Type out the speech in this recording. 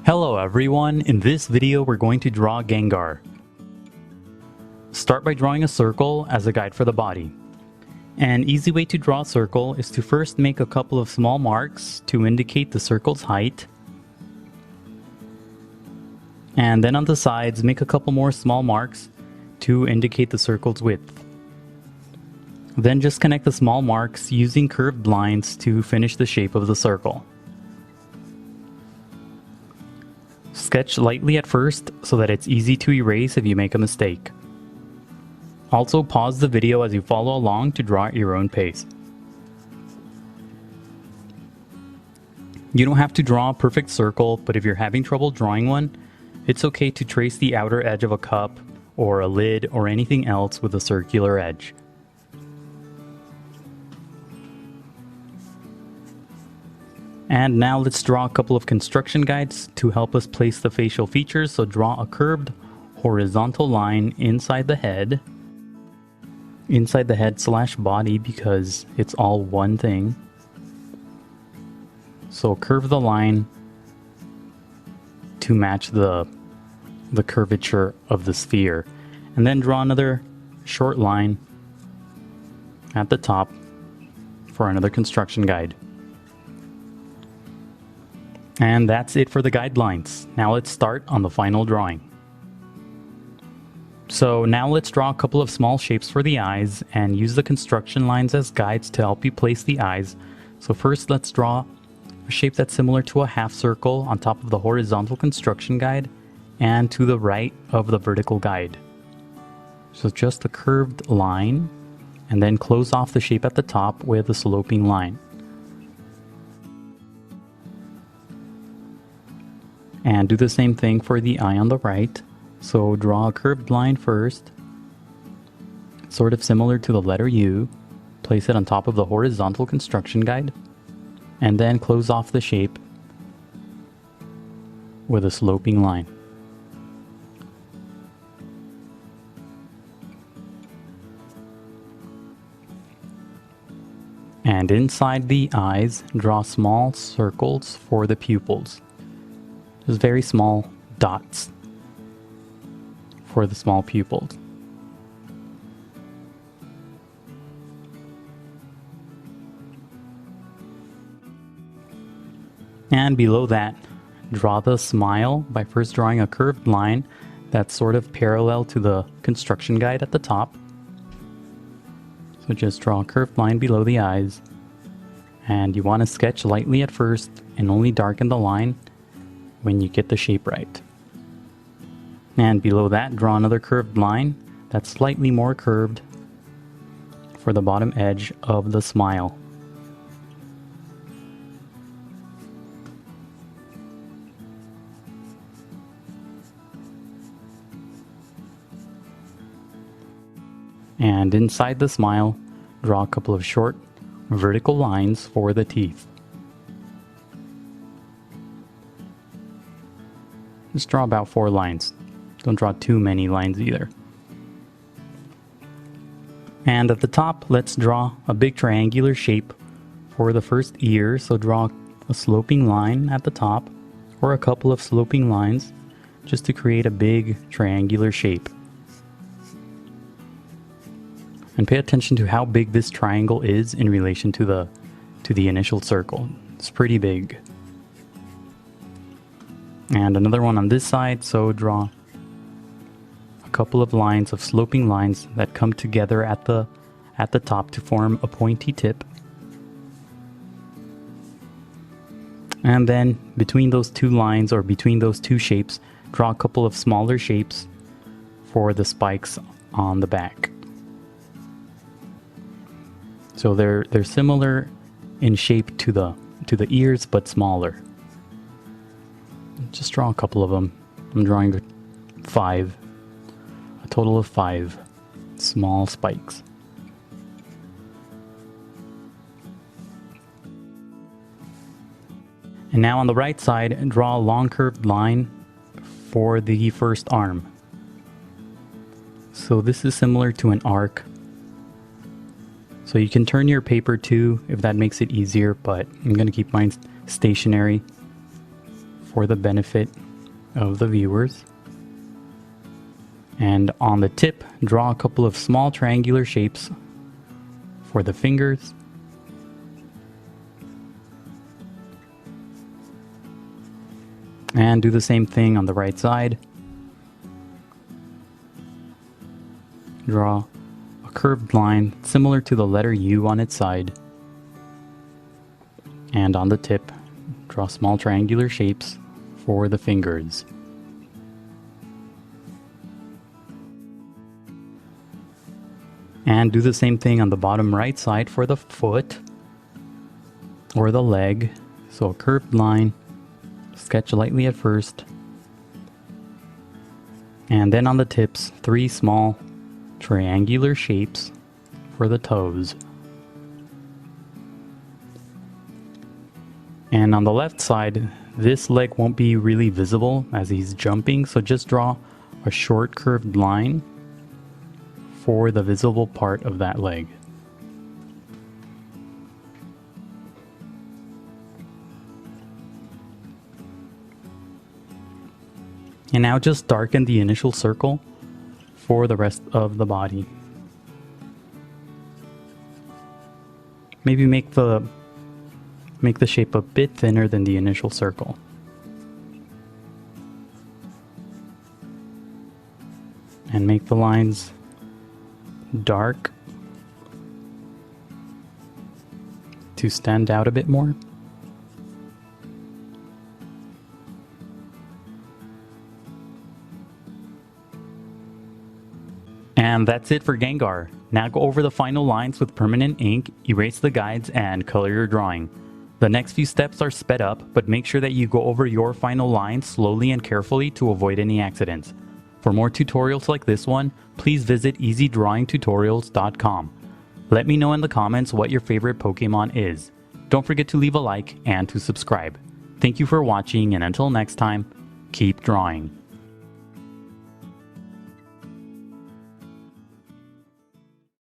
Hello everyone, in this video we're going to draw Gengar. Start by drawing a circle as a guide for the body. An easy way to draw a circle is to first make a couple of small marks to indicate the circle's height. And then on the sides make a couple more small marks to indicate the circle's width. Then just connect the small marks using curved lines to finish the shape of the circle. Sketch lightly at first so that it's easy to erase if you make a mistake. Also pause the video as you follow along to draw at your own pace. You don't have to draw a perfect circle, but if you're having trouble drawing one, it's okay to trace the outer edge of a cup or a lid or anything else with a circular edge. And now let's draw a couple of construction guides to help us place the facial features. So draw a curved horizontal line inside the head slash body because it's all one thing. So curve the line to match the curvature of the sphere. And then draw another short line at the top for another construction guide. And that's it for the guidelines. Now let's start on the final drawing. So now let's draw a couple of small shapes for the eyes and use the construction lines as guides to help you place the eyes. So first let's draw a shape that's similar to a half circle on top of the horizontal construction guide and to the right of the vertical guide. So just a curved line and then close off the shape at the top with a sloping line. And do the same thing for the eye on the right. So draw a curved line first, sort of similar to the letter U. Place it on top of the horizontal construction guide, and then close off the shape with a sloping line. And inside the eyes, draw small circles for the pupils. Just very small dots for the small pupils. And below that, draw the smile by first drawing a curved line that's sort of parallel to the construction guide at the top. So just draw a curved line below the eyes, and you want to sketch lightly at first and only darken the line when you get the shape right. And below that, draw another curved line that's slightly more curved for the bottom edge of the smile. And inside the smile, draw a couple of short vertical lines for the teeth. Just draw about 4 lines. Don't draw too many lines either. And at the top, let's draw a big triangular shape for the first ear. So draw a sloping line at the top, or a couple of sloping lines, just to create a big triangular shape. And pay attention to how big this triangle is in relation to the initial circle. It's pretty big. And another one on this side, so draw a couple of lines of sloping lines that come together at the top to form a pointy tip. And then between those two lines, or between those two shapes, draw a couple of smaller shapes for the spikes on the back. So they're similar in shape to the ears, but smaller. Just draw a couple of them. I'm drawing 5. A total of 5 small spikes. And now on the right side, draw a long curved line for the first arm. So this is similar to an arc. So you can turn your paper too if that makes it easier, but I'm going to keep mine stationary for the benefit of the viewers. And on the tip, draw a couple of small triangular shapes for the fingers. And do the same thing on the right side. Draw a curved line similar to the letter U on its side. And on the tip, draw small triangular shapes for the fingers. And do the same thing on the bottom right side for the foot or the leg. So a curved line, sketch lightly at first. And then on the tips, 3 small triangular shapes for the toes. And on the left side, this leg won't be really visible as he's jumping, so just draw a short curved line for the visible part of that leg. And now just darken the initial circle for the rest of the body. Maybe make the shape a bit thinner than the initial circle. And make the lines dark to stand out a bit more. And that's it for Gengar. Now go over the final lines with permanent ink, erase the guides, and color your drawing. The next few steps are sped up, but make sure that you go over your final lines slowly and carefully to avoid any accidents. For more tutorials like this one, please visit easydrawingtutorials.com. Let me know in the comments what your favorite Pokemon is. Don't forget to leave a like and to subscribe. Thank you for watching, and until next time, keep drawing.